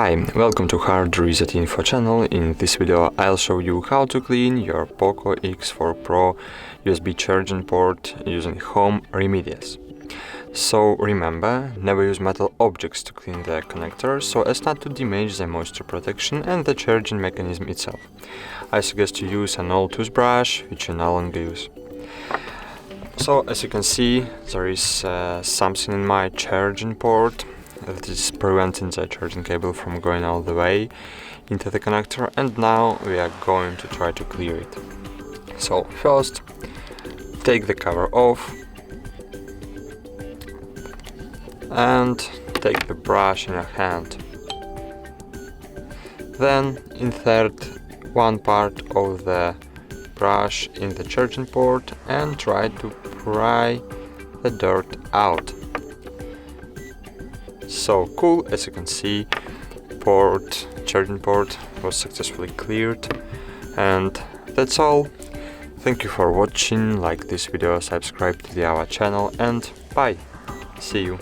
Hi, welcome to HardReset.Info channel. In this video I'll show you how to clean your Poco X4 Pro USB charging port using home remedies. So remember, never use metal objects to clean the connector so as not to damage the moisture protection and the charging mechanism itself. I suggest to use an old toothbrush which you no longer use. So as you can see, there is something in my charging port that is preventing the charging cable from going all the way into the connector, and now we are going to try to clear it. So first, take the cover off and take the brush in your hand. Then insert one part of the brush in the charging port and try to pry the dirt out. So cool, as you can see, charging port was successfully cleared. And that's all. Thank you for watching, like this video, subscribe to our channel, and bye. See you.